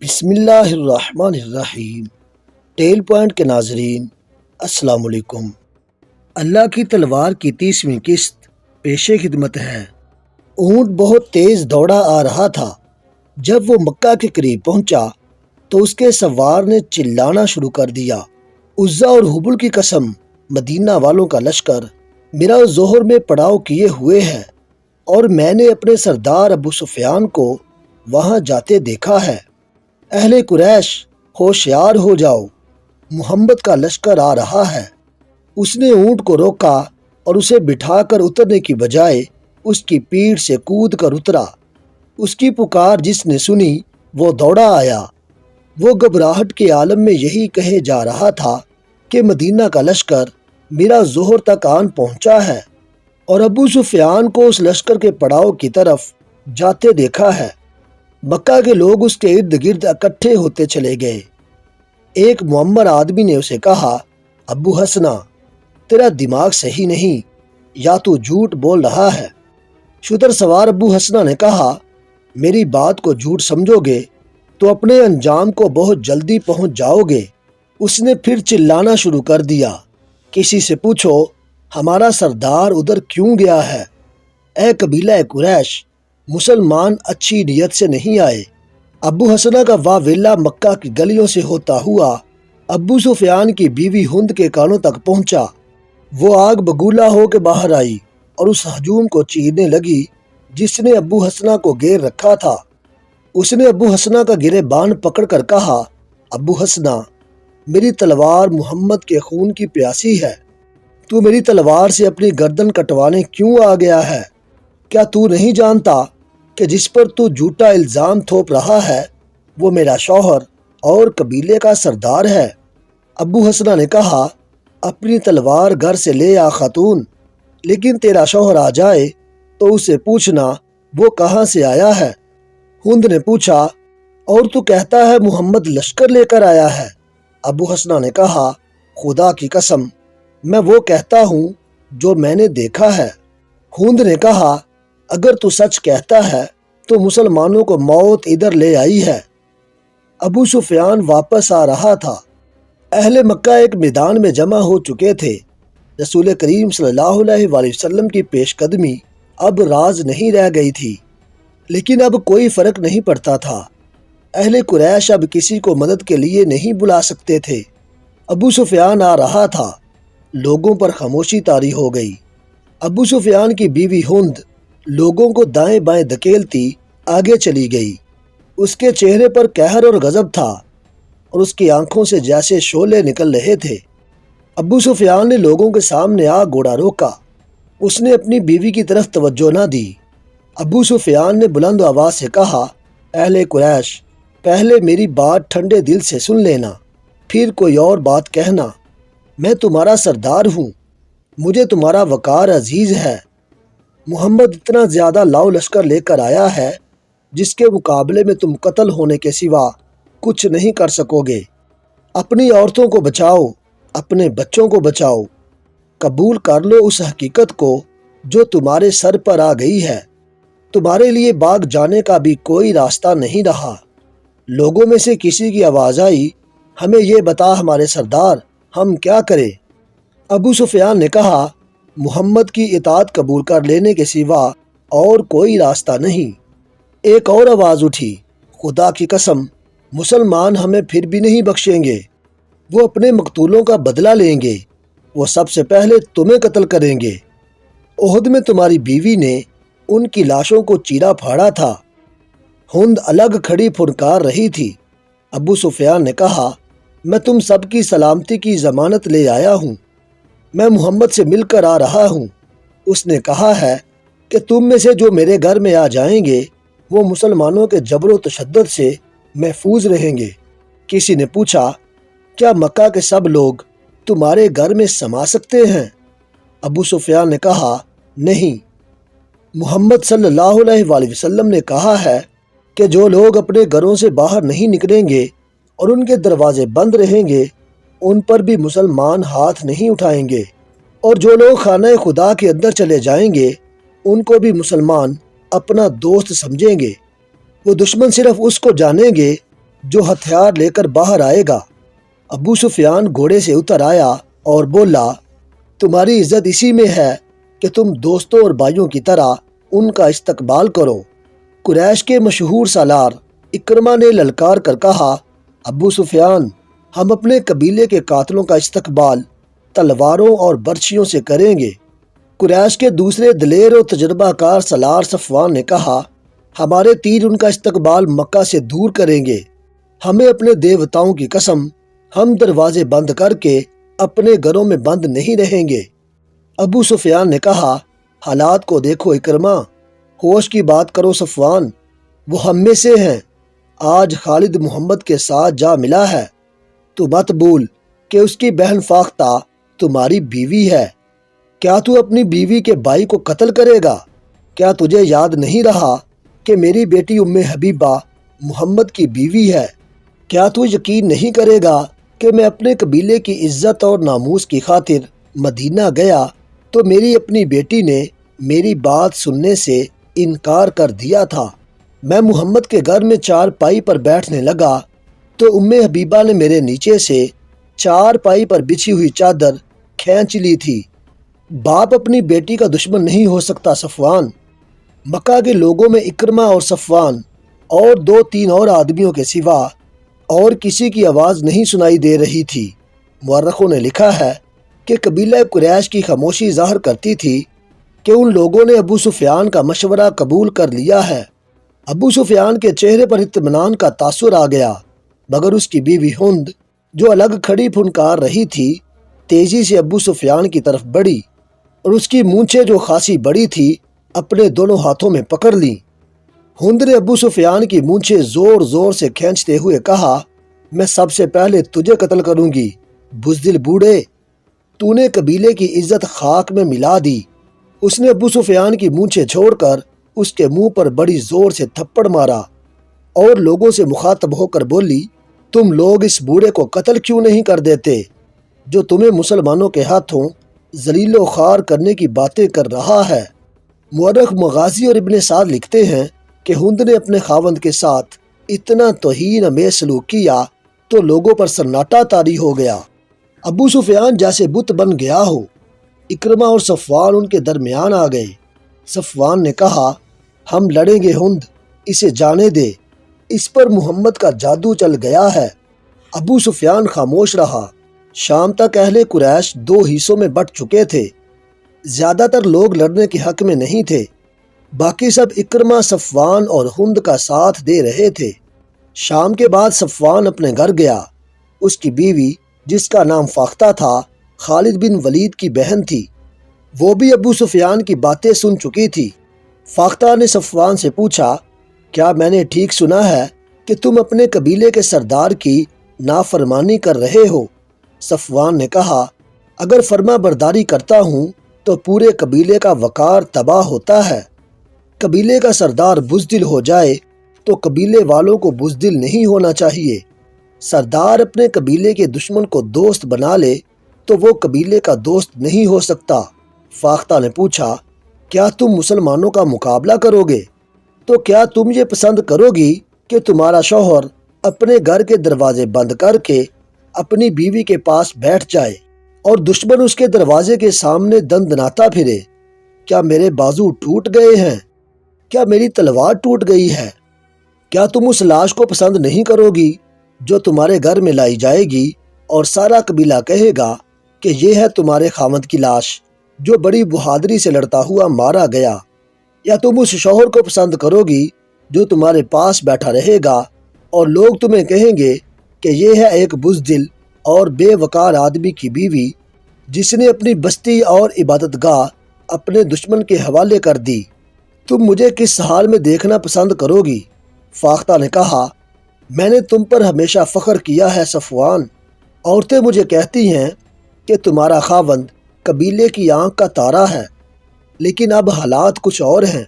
بسم اللہ الرحمن الرحیم۔ ٹیل پوائنٹ کے ناظرین السلام علیکم۔ اللہ کی تلوار کی 30ویں قسط پیش خدمت ہے۔ اونٹ بہت تیز دوڑا آ رہا تھا۔ جب وہ مکہ کے قریب پہنچا تو اس کے سوار نے چلانا شروع کر دیا، عزا اور حبل کی قسم، مدینہ والوں کا لشکر میرا ظہر میں پڑاؤ کیے ہوئے ہے اور میں نے اپنے سردار ابو سفیان کو وہاں جاتے دیکھا ہے۔ اہل قریش ہوشیار ہو جاؤ، محمد کا لشکر آ رہا ہے۔ اس نے اونٹ کو روکا اور اسے بٹھا کر اترنے کی بجائے اس کی پیٹھ سے کود کر اترا۔ اس کی پکار جس نے سنی وہ دوڑا آیا۔ وہ گھبراہٹ کے عالم میں یہی کہے جا رہا تھا کہ مدینہ کا لشکر میرا ظہر تک آن پہنچا ہے اور ابو سفیان کو اس لشکر کے پڑاؤ کی طرف جاتے دیکھا ہے۔ مکہ کے لوگ اس کے ارد گرد اکٹھے ہوتے چلے گئے۔ ایک معمر آدمی نے اسے کہا، ابو حسنہ، تیرا دماغ صحیح نہیں یا تو جھوٹ بول رہا ہے۔ شتر سوار ابو حسنہ نے کہا، میری بات کو جھوٹ سمجھو گے تو اپنے انجام کو بہت جلدی پہنچ جاؤ گے۔ اس نے پھر چلانا شروع کر دیا، کسی سے پوچھو ہمارا سردار ادھر کیوں گیا ہے؟ اے قبیلہ قریش، مسلمان اچھی نیت سے نہیں آئے۔ ابو حسنہ کا واویلا مکہ کی گلیوں سے ہوتا ہوا ابو سفیان کی بیوی ہند کے کانوں تک پہنچا۔ وہ آگ بگولا ہو کے باہر آئی اور اس ہجوم کو چیرنے لگی جس نے ابو حسنہ کو گھیر رکھا تھا۔ اس نے ابو حسنہ کا گریبان پکڑ کر کہا، ابو حسنہ، میری تلوار محمد کے خون کی پیاسی ہے، تو میری تلوار سے اپنی گردن کٹوانے کیوں آ گیا ہے؟ کیا تو نہیں جانتا کہ جس پر تو جھوٹا الزام تھوپ رہا ہے وہ میرا شوہر اور قبیلے کا سردار ہے؟ ابو حسنہ نے کہا، اپنی تلوار گھر سے لے آ خاتون، لیکن تیرا شوہر آ جائے تو اسے پوچھنا وہ کہاں سے آیا ہے۔ ہند نے پوچھا، اور تو کہتا ہے محمد لشکر لے کر آیا ہے؟ ابو حسنہ نے کہا، خدا کی قسم، میں وہ کہتا ہوں جو میں نے دیکھا ہے۔ ہند نے کہا، اگر تو سچ کہتا ہے تو مسلمانوں کو موت ادھر لے آئی ہے۔ ابو سفیان واپس آ رہا تھا۔ اہل مکہ ایک میدان میں جمع ہو چکے تھے۔ رسول کریم صلی اللہ علیہ وآلہ وسلم کی پیش قدمی اب راز نہیں رہ گئی تھی، لیکن اب کوئی فرق نہیں پڑتا تھا۔ اہل قریش اب کسی کو مدد کے لیے نہیں بلا سکتے تھے۔ ابو سفیان آ رہا تھا، لوگوں پر خاموشی طاری ہو گئی۔ ابو سفیان کی بیوی ہند لوگوں کو دائیں بائیں دھکیلتی آگے چلی گئی۔ اس کے چہرے پر قہر اور غضب تھا اور اس کی آنکھوں سے جیسے شعلے نکل رہے تھے۔ ابو سفیان نے لوگوں کے سامنے آ گھوڑا روکا۔ اس نے اپنی بیوی کی طرف توجہ نہ دی۔ ابو سفیان نے بلند آواز سے کہا، اہل قریش، پہلے میری بات ٹھنڈے دل سے سن لینا، پھر کوئی اور بات کہنا۔ میں تمہارا سردار ہوں، مجھے تمہارا وقار عزیز ہے۔ محمد اتنا زیادہ لاؤ لشکر لے کر آیا ہے جس کے مقابلے میں تم قتل ہونے کے سوا کچھ نہیں کر سکو گے۔ اپنی عورتوں کو بچاؤ، اپنے بچوں کو بچاؤ۔ قبول کر لو اس حقیقت کو جو تمہارے سر پر آ گئی ہے، تمہارے لیے باغ جانے کا بھی کوئی راستہ نہیں رہا۔ لوگوں میں سے کسی کی آواز آئی، ہمیں یہ بتا ہمارے سردار، ہم کیا کریں؟ ابو سفیان نے کہا، محمد کی اطاعت قبول کر لینے کے سوا اور کوئی راستہ نہیں۔ ایک اور آواز اٹھی، خدا کی قسم، مسلمان ہمیں پھر بھی نہیں بخشیں گے۔ وہ اپنے مقتولوں کا بدلہ لیں گے، وہ سب سے پہلے تمہیں قتل کریں گے۔ احد میں تمہاری بیوی نے ان کی لاشوں کو چیرا پھاڑا تھا۔ ہند الگ کھڑی پھنکار رہی تھی۔ ابو سفیان نے کہا، میں تم سب کی سلامتی کی ضمانت لے آیا ہوں، میں محمد سے مل کر آ رہا ہوں۔ اس نے کہا ہے کہ تم میں سے جو میرے گھر میں آ جائیں گے وہ مسلمانوں کے جبر و تشدد سے محفوظ رہیں گے۔ کسی نے پوچھا، کیا مکہ کے سب لوگ تمہارے گھر میں سما سکتے ہیں؟ ابو سفیان نے کہا، نہیں۔ محمد صلی اللہ علیہ وآلہ وسلم نے کہا ہے کہ جو لوگ اپنے گھروں سے باہر نہیں نکلیں گے اور ان کے دروازے بند رہیں گے ان پر بھی مسلمان ہاتھ نہیں اٹھائیں گے، اور جو لوگ خانہ خدا کے اندر چلے جائیں گے ان کو بھی مسلمان اپنا دوست سمجھیں گے۔ وہ دشمن صرف اس کو جانیں گے جو ہتھیار لے کر باہر آئے گا۔ ابو سفیان گھوڑے سے اتر آیا اور بولا، تمہاری عزت اسی میں ہے کہ تم دوستوں اور بھائیوں کی طرح ان کا استقبال کرو۔ قریش کے مشہور سالار اکرمہ نے للکار کر کہا، ابو سفیان، ہم اپنے قبیلے کے قاتلوں کا استقبال تلواروں اور برچھیوں سے کریں گے۔ قریش کے دوسرے دلیر و تجربہ کار سالار صفوان نے کہا، ہمارے تیر ان کا استقبال مکہ سے دور کریں گے۔ ہمیں اپنے دیوتاؤں کی قسم، ہم دروازے بند کر کے اپنے گھروں میں بند نہیں رہیں گے۔ ابو سفیان نے کہا، حالات کو دیکھو اکرمہ، ہوش کی بات کرو صفوان، وہ ہم میں سے ہیں۔ آج خالد محمد کے ساتھ جا ملا ہے، تو مت بھول کہ اس کی بہن فاختہ تمہاری بیوی ہے۔ کیا تو اپنی بیوی کے بھائی کو قتل کرے گا؟ کیا تجھے یاد نہیں رہا کہ میری بیٹی ام حبیبہ محمد کی بیوی ہے؟ کیا تو یقین نہیں کرے گا کہ میں اپنے قبیلے کی عزت اور ناموس کی خاطر مدینہ گیا تو میری اپنی بیٹی نے میری بات سننے سے انکار کر دیا تھا۔ میں محمد کے گھر میں چار پائی پر بیٹھنے لگا تو ام حبیبہ نے میرے نیچے سے چار پائی پر بچھی ہوئی چادر کھینچ لی تھی۔ باپ اپنی بیٹی کا دشمن نہیں ہو سکتا صفوان۔ مکہ کے لوگوں میں اکرمہ اور صفوان اور دو تین اور آدمیوں کے سوا اور کسی کی آواز نہیں سنائی دے رہی تھی۔ مورخوں نے لکھا ہے کہ قبیلہ قریش کی خاموشی ظاہر کرتی تھی کہ ان لوگوں نے ابو سفیان کا مشورہ قبول کر لیا ہے۔ ابو سفیان کے چہرے پر اطمینان کا تاثر آ گیا، مگر اس کی بیوی ہند جو الگ کھڑی پھنکار رہی تھی تیزی سے ابو سفیان کی طرف بڑھی اور اس کی مونچھیں جو خاصی بڑی تھی اپنے دونوں ہاتھوں میں پکڑ لیں۔ ہند نے ابو سفیان کی مونچھیں زور زور سے کھینچتے ہوئے کہا، میں سب سے پہلے تجھے قتل کروں گی، بزدل بوڑھے، تو نے قبیلے کی عزت خاک میں ملا دی۔ اس نے ابو سفیان کی مونچھیں چھوڑ کر اس کے منہ پر بڑی زور سے تھپڑ مارا اور لوگوں سے مخاطب ہو کر بولی، تم لوگ اس بوڑھے کو قتل کیوں نہیں کر دیتے جو تمہیں مسلمانوں کے ہاتھوں ذلیل و خوار کرنے کی باتیں کر رہا ہے۔ مورخ مغازی اور ابن سعد لکھتے ہیں کہ ہند نے اپنے خاوند کے ساتھ اتنا توہین آمیز سلوک کیا تو لوگوں پر سناٹا طاری ہو گیا۔ ابو سفیان جیسے بت بن گیا ہو۔ اکرمہ اور صفوان ان کے درمیان آ گئے۔ صفوان نے کہا، ہم لڑیں گے ہند، اسے جانے دے، اس پر محمد کا جادو چل گیا ہے۔ ابو سفیان خاموش رہا۔ شام تک اہل قریش دو حصوں میں بٹ چکے تھے۔ زیادہ تر لوگ لڑنے کے حق میں نہیں تھے، باقی سب اکرمہ، صفوان اور ہند کا ساتھ دے رہے تھے۔ شام کے بعد صفوان اپنے گھر گیا۔ اس کی بیوی جس کا نام فاختہ تھا خالد بن ولید کی بہن تھی، وہ بھی ابو سفیان کی باتیں سن چکی تھی۔ فاختہ نے صفوان سے پوچھا، کیا میں نے ٹھیک سنا ہے کہ تم اپنے قبیلے کے سردار کی نافرمانی کر رہے ہو؟ صفوان نے کہا، اگر فرما برداری کرتا ہوں تو پورے قبیلے کا وقار تباہ ہوتا ہے۔ قبیلے کا سردار بزدل ہو جائے تو قبیلے والوں کو بزدل نہیں ہونا چاہیے۔ سردار اپنے قبیلے کے دشمن کو دوست بنا لے تو وہ قبیلے کا دوست نہیں ہو سکتا۔ فاختہ نے پوچھا، کیا تم مسلمانوں کا مقابلہ کرو گے؟ تو کیا تم یہ پسند کرو گی کہ تمہارا شوہر اپنے گھر کے دروازے بند کر کے اپنی بیوی کے پاس بیٹھ جائے اور دشمن اس کے دروازے کے سامنے دندناتا پھرے؟ کیا میرے بازو ٹوٹ گئے ہیں؟ کیا میری تلوار ٹوٹ گئی ہے؟ کیا تم اس لاش کو پسند نہیں کرو گی جو تمہارے گھر میں لائی جائے گی اور سارا قبیلہ کہے گا کہ یہ ہے تمہارے خاوند کی لاش جو بڑی بہادری سے لڑتا ہوا مارا گیا؟ یا تم اس شوہر کو پسند کرو گی جو تمہارے پاس بیٹھا رہے گا اور لوگ تمہیں کہیں گے کہ یہ ہے ایک بزدل اور بے وقار آدمی کی بیوی جس نے اپنی بستی اور عبادت گاہ اپنے دشمن کے حوالے کر دی؟ تم مجھے کس حال میں دیکھنا پسند کرو گی؟ فاختہ نے کہا، میں نے تم پر ہمیشہ فخر کیا ہے صفوان۔ عورتیں مجھے کہتی ہیں کہ تمہارا خاوند قبیلے کی آنکھ کا تارا ہے، لیکن اب حالات کچھ اور ہیں۔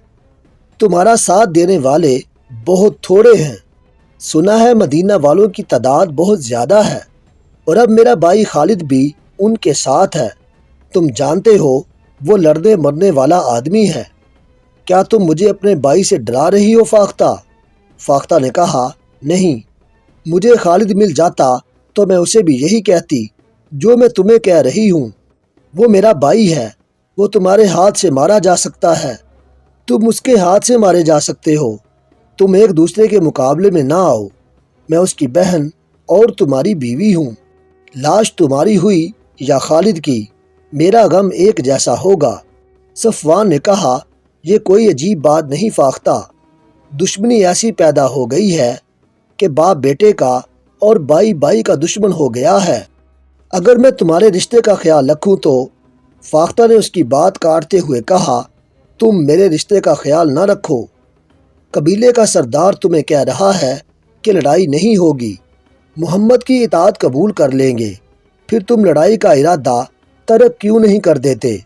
تمہارا ساتھ دینے والے بہت تھوڑے ہیں۔ سنا ہے مدینہ والوں کی تعداد بہت زیادہ ہے اور اب میرا بھائی خالد بھی ان کے ساتھ ہے۔ تم جانتے ہو وہ لڑنے مرنے والا آدمی ہے۔ کیا تم مجھے اپنے بھائی سے ڈرا رہی ہو فاختہ؟ فاختہ نے کہا، نہیں، مجھے خالد مل جاتا تو میں اسے بھی یہی کہتی جو میں تمہیں کہہ رہی ہوں۔ وہ میرا بھائی ہے، وہ تمہارے ہاتھ سے مارا جا سکتا ہے، تم اس کے ہاتھ سے مارے جا سکتے ہو، تم ایک دوسرے کے مقابلے میں نہ آؤ، میں اس کی بہن اور تمہاری بیوی ہوں، لاش تمہاری ہوئی یا خالد کی، میرا غم ایک جیسا ہوگا۔ صفوان نے کہا، یہ کوئی عجیب بات نہیں فاختہ، دشمنی ایسی پیدا ہو گئی ہے کہ باپ بیٹے کا اور بھائی بھائی کا دشمن ہو گیا ہے۔ اگر میں تمہارے رشتے کا خیال رکھوں تو فاختہ نے اس کی بات کاٹتے ہوئے کہا، تم میرے رشتے کا خیال نہ رکھو، قبیلے کا سردار تمہیں کہہ رہا ہے کہ لڑائی نہیں ہوگی، محمد کی اطاعت قبول کر لیں گے، پھر تم لڑائی کا ارادہ ترک کیوں نہیں کر دیتے؟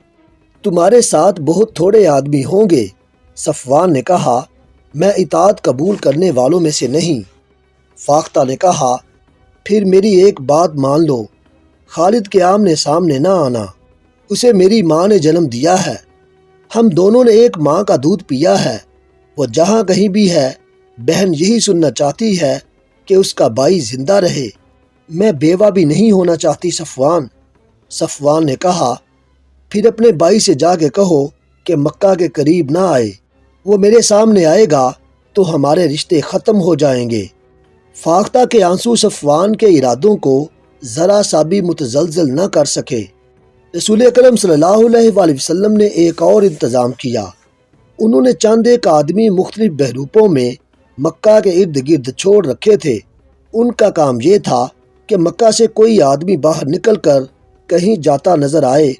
تمہارے ساتھ بہت تھوڑے آدمی ہوں گے۔ صفوان نے کہا، میں اطاعت قبول کرنے والوں میں سے نہیں۔ فاختہ نے کہا، پھر میری ایک بات مان لو، خالد کے آمنے سامنے نہ آنا، اسے میری ماں نے جنم دیا ہے، ہم دونوں نے ایک ماں کا دودھ پیا ہے، وہ جہاں کہیں بھی ہے بہن یہی سننا چاہتی ہے کہ اس کا بھائی زندہ رہے، میں بیوہ بھی نہیں ہونا چاہتی صفوان۔ صفوان نے کہا، پھر اپنے بھائی سے جا کے کہو کہ مکہ کے قریب نہ آئے، وہ میرے سامنے آئے گا تو ہمارے رشتے ختم ہو جائیں گے۔ فاختہ کے آنسو صفوان کے ارادوں کو ذرا سا بھی متزلزل نہ کر سکے۔ رسول اکرم صلی اللہ علیہ وآلہ وسلم نے ایک اور انتظام کیا، انہوں نے چند ایک آدمی مختلف بحروپوں میں مکہ کے ارد گرد چھوڑ رکھے تھے۔ ان کا کام یہ تھا کہ مکہ سے کوئی آدمی باہر نکل کر کہیں جاتا نظر آئے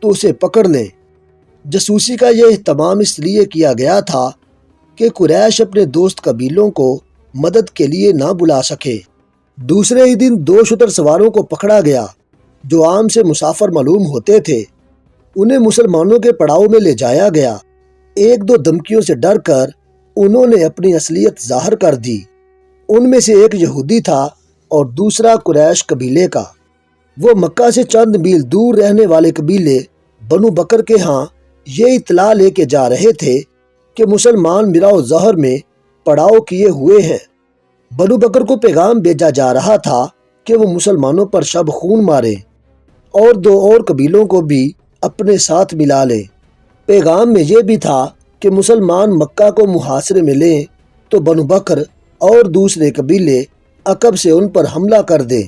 تو اسے پکڑ لیں۔ جاسوسی کا یہ اہتمام اس لیے کیا گیا تھا کہ قریش اپنے دوست قبیلوں کو مدد کے لیے نہ بلا سکے۔ دوسرے ہی دن 2 شتر سواروں کو پکڑا گیا جو عام سے مسافر معلوم ہوتے تھے، انہیں مسلمانوں کے پڑاؤ میں لے جایا گیا۔ 1-2 دھمکیوں سے ڈر کر انہوں نے اپنی اصلیت ظاہر کر دی۔ ان میں سے ایک یہودی تھا اور دوسرا قریش قبیلے کا۔ وہ مکہ سے چند میل دور رہنے والے قبیلے بنو بکر کے ہاں یہ اطلاع لے کے جا رہے تھے کہ مسلمان میراؤ ظہر میں پڑاؤ کیے ہوئے ہیں۔ بنو بکر کو پیغام بھیجا جا رہا تھا کہ وہ مسلمانوں پر شب خون مارے اور 2 اور قبیلوں کو بھی اپنے ساتھ ملا لیں۔ پیغام میں یہ بھی تھا کہ مسلمان مکہ کو محاصرے میں لیں تو بنو بکر اور دوسرے قبیلے عقب سے ان پر حملہ کر دیں۔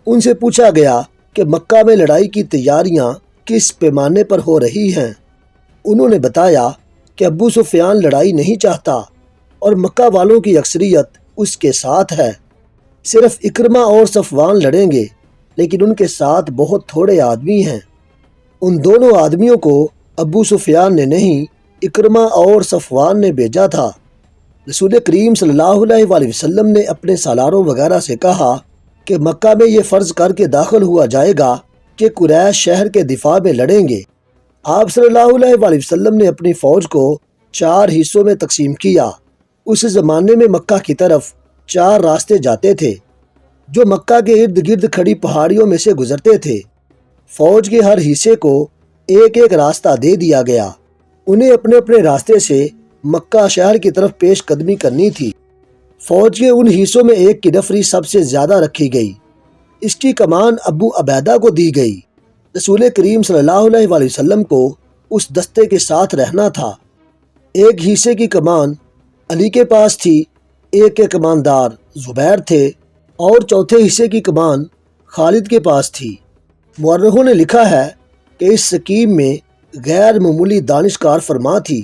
ان سے پوچھا گیا کہ مکہ میں لڑائی کی تیاریاں کس پیمانے پر ہو رہی ہیں۔ انہوں نے بتایا کہ ابو سفیان لڑائی نہیں چاہتا اور مکہ والوں کی اکثریت اس کے ساتھ ہے، صرف اکرمہ اور صفوان لڑیں گے، لیکن ان کے ساتھ بہت تھوڑے آدمی ہیں۔ ان دونوں آدمیوں کو ابو سفیان نے نہیں، اکرمہ اور صفوان نے بھیجا تھا۔ رسول کریم صلی اللہ علیہ وآلہ وسلم نے اپنے سالاروں وغیرہ سے کہا کہ مکہ میں یہ فرض کر کے داخل ہوا جائے گا کہ قریش شہر کے دفاع میں لڑیں گے۔ آپ صلی اللہ علیہ وآلہ وسلم نے اپنی فوج کو 4 حصوں میں تقسیم کیا۔ اس زمانے میں مکہ کی طرف 4 راستے جاتے تھے جو مکہ کے ارد گرد کھڑی پہاڑیوں میں سے گزرتے تھے۔ فوج کے ہر حصے کو ایک ایک راستہ دے دیا گیا، انہیں اپنے اپنے راستے سے مکہ شہر کی طرف پیش قدمی کرنی تھی۔ فوج کے ان حصوں میں ایک کی نفری سب سے زیادہ رکھی گئی، اس کی کمان ابو عبیدہ کو دی گئی۔ رسول کریم صلی اللہ علیہ وآلہ وسلم کو اس دستے کے ساتھ رہنا تھا۔ ایک حصے کی کمان علی کے پاس تھی، ایک کے کماندار زبیر تھے اور چوتھے حصے کی کمان خالد کے پاس تھی۔ مورخوں نے لکھا ہے کہ اس سکیم میں غیر معمولی دانش کار فرما تھی۔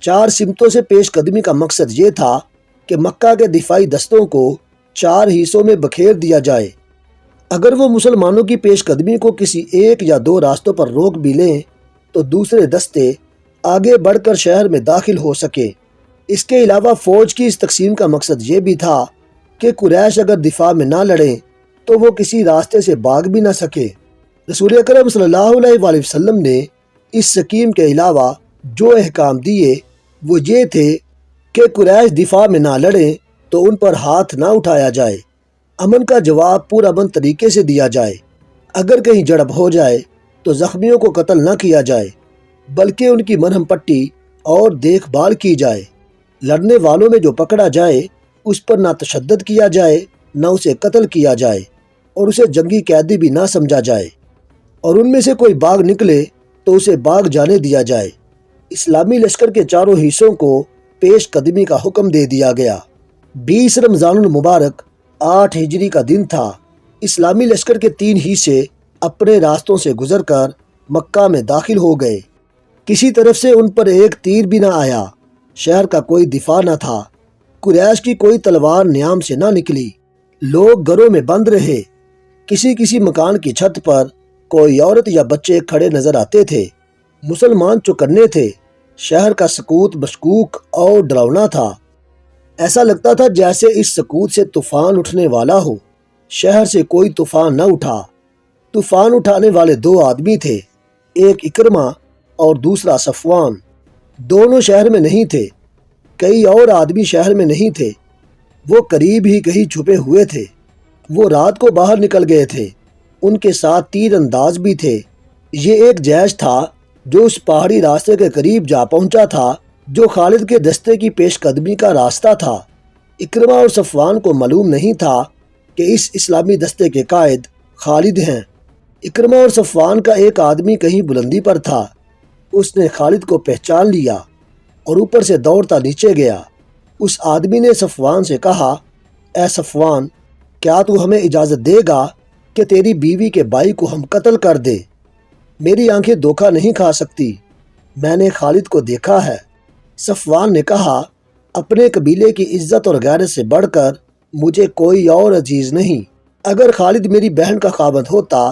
4 سمتوں سے پیش قدمی کا مقصد یہ تھا کہ مکہ کے دفاعی دستوں کو 4 حصوں میں بکھیر دیا جائے۔ اگر وہ مسلمانوں کی پیش قدمی کو کسی 1 یا 2 راستوں پر روک بھی لیں تو دوسرے دستے آگے بڑھ کر شہر میں داخل ہو سکیں۔ اس کے علاوہ فوج کی اس تقسیم کا مقصد یہ بھی تھا کہ قریش اگر دفاع میں نہ لڑیں تو وہ کسی راستے سے بھاگ بھی نہ سکے۔ رسول اکرم صلی اللہ علیہ وآلہ وسلم نے اس سکیم کے علاوہ جو احکام دیے وہ یہ تھے کہ قریش دفاع میں نہ لڑیں تو ان پر ہاتھ نہ اٹھایا جائے، امن کا جواب پرامن طریقے سے دیا جائے، اگر کہیں جھڑپ ہو جائے تو زخمیوں کو قتل نہ کیا جائے بلکہ ان کی مرہم پٹی اور دیکھ بھال کی جائے، لڑنے والوں میں جو پکڑا جائے اس پر نہ تشدد کیا جائے نہ اسے قتل کیا جائے اور اسے جنگی قیدی بھی نہ سمجھا جائے، اور ان میں سے کوئی باغ نکلے تو اسے باغ جانے دیا جائے۔ اسلامی لشکر کے چاروں حصوں کو پیش قدمی کا حکم دے دیا گیا۔ 20 رمضان المبارک 8 ہجری کا دن تھا۔ اسلامی لشکر کے 3 حصے اپنے راستوں سے گزر کر مکہ میں داخل ہو گئے۔ کسی طرف سے ان پر ایک تیر بھی نہ آیا۔ شہر کا کوئی دفاع نہ تھا۔ قریش کی کوئی تلوار نیام سے نہ نکلی۔ لوگ گھروں میں بند رہے۔ کسی مکان کی چھت پر کوئی عورت یا بچے کھڑے نظر آتے تھے۔ مسلمان چوکنے تھے۔ شہر کا سکوت مشکوک اور ڈراؤنا تھا۔ ایسا لگتا تھا جیسے اس سکوت سے طوفان اٹھنے والا ہو۔ شہر سے کوئی طوفان نہ اٹھا۔ طوفان اٹھانے والے 2 آدمی تھے، ایک اکرمہ اور دوسرا صفوان۔ دونوں شہر میں نہیں تھے۔ کئی اور آدمی شہر میں نہیں تھے۔ وہ قریب ہی کہیں چھپے ہوئے تھے۔ وہ رات کو باہر نکل گئے تھے۔ ان کے ساتھ تیر انداز بھی تھے۔ یہ ایک جیش تھا جو اس پہاڑی راستے کے قریب جا پہنچا تھا جو خالد کے دستے کی پیش قدمی کا راستہ تھا۔ اکرمہ اور صفوان کو معلوم نہیں تھا کہ اس اسلامی دستے کے قائد خالد ہیں۔ اکرمہ اور صفوان کا ایک آدمی کہیں بلندی پر تھا۔ اس نے خالد کو پہچان لیا اور اوپر سے دوڑتا نیچے گیا۔ اس آدمی نے صفوان سے کہا، اے صفوان، کیا تو ہمیں اجازت دے گا کہ تیری بیوی کے بھائی کو ہم قتل کر دیں؟ میری آنکھیں دھوکہ نہیں کھا سکتی، میں نے خالد کو دیکھا ہے۔ صفوان نے کہا، اپنے قبیلے کی عزت اور غیرت سے بڑھ کر مجھے کوئی اور عزیز نہیں۔ اگر خالد میری بہن کا خاوند ہوتا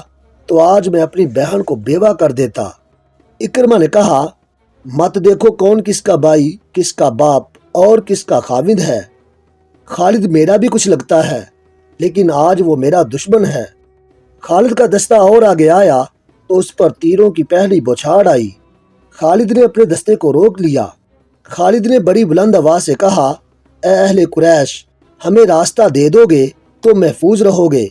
تو آج میں اپنی بہن کو بیوہ کر دیتا۔ اکرمہ نے کہا، مت دیکھو کون کس کا بھائی، کس کا باپ اور کس کا خاوند ہے۔ خالد میرا بھی کچھ لگتا ہے، لیکن آج وہ میرا دشمن ہے۔ خالد کا دستہ اور آگے آیا تو اس پر تیروں کی پہلی بوچھاڑ آئی۔ خالد نے اپنے دستے کو روک لیا۔ خالد نے بڑی بلند آواز سے کہا، اے اہل قریش، ہمیں راستہ دے دو گے تو محفوظ رہو گے۔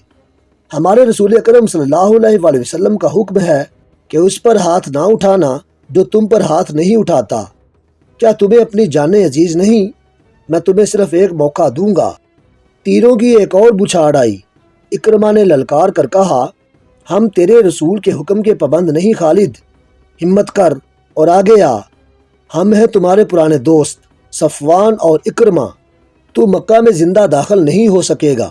ہمارے رسول اکرم صلی اللہ علیہ وآلہ وسلم کا حکم ہے کہ اس پر ہاتھ نہ اٹھانا جو تم پر ہاتھ نہیں اٹھاتا۔ کیا تمہیں اپنی جانیں عزیز نہیں؟ میں تمہیں صرف ایک موقع دوں گا۔ تیروں کی ایک اور بچھاڑ آئی۔ اکرمہ نے للکار کر کہا، ہم تیرے رسول کے حکم کے پابند نہیں خالد، ہمت کر اور آگے آ۔ ہم ہیں تمہارے پرانے دوست صفوان اور اکرمہ، تو مکہ میں زندہ داخل نہیں ہو سکے گا۔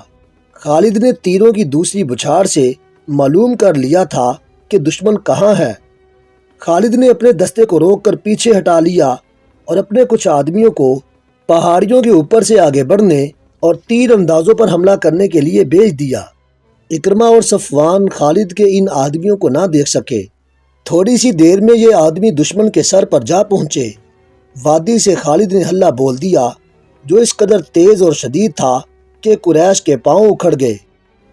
خالد نے تیروں کی دوسری بچھاڑ سے معلوم کر لیا تھا کہ دشمن کہاں ہے۔ خالد نے اپنے دستے کو روک کر پیچھے ہٹا لیا اور اپنے کچھ آدمیوں کو پہاڑیوں کے اوپر سے آگے بڑھنے اور تیر اندازوں پر حملہ کرنے کے لیے بھیج دیا۔ اکرمہ اور صفوان خالد کے ان آدمیوں کو نہ دیکھ سکے۔ تھوڑی سی دیر میں یہ آدمی دشمن کے سر پر جا پہنچے۔ وادی سے خالد نے حلہ بول دیا جو اس قدر تیز اور شدید تھا کہ قریش کے پاؤں اکھڑ گئے۔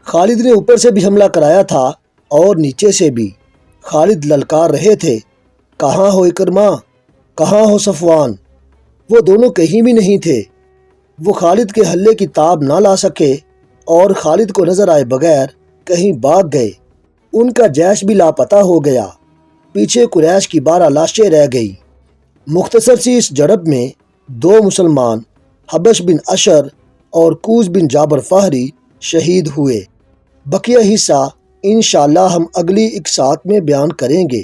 خالد نے اوپر سے بھی حملہ کرایا تھا اور نیچے سے بھی۔ خالد للکار رہے تھے، کہاں ہو اکرمہ، کہاں ہو صفوان؟ وہ دونوں کہیں بھی نہیں تھے۔ وہ خالد کے حلے کی تاب نہ لا سکے اور خالد کو نظر آئے بغیر کہیں بھاگ گئے۔ ان کا جیش بھی لاپتہ ہو گیا۔ پیچھے قریش کی 12 لاشیں رہ گئی۔ مختصر سی اس جھڑپ میں 2 مسلمان حبش بن اشر اور کوز بن جابر فہری شہید ہوئے۔ بقیہ حصہ انشاءاللہ ہم اگلی اقساط میں بیان کریں گے۔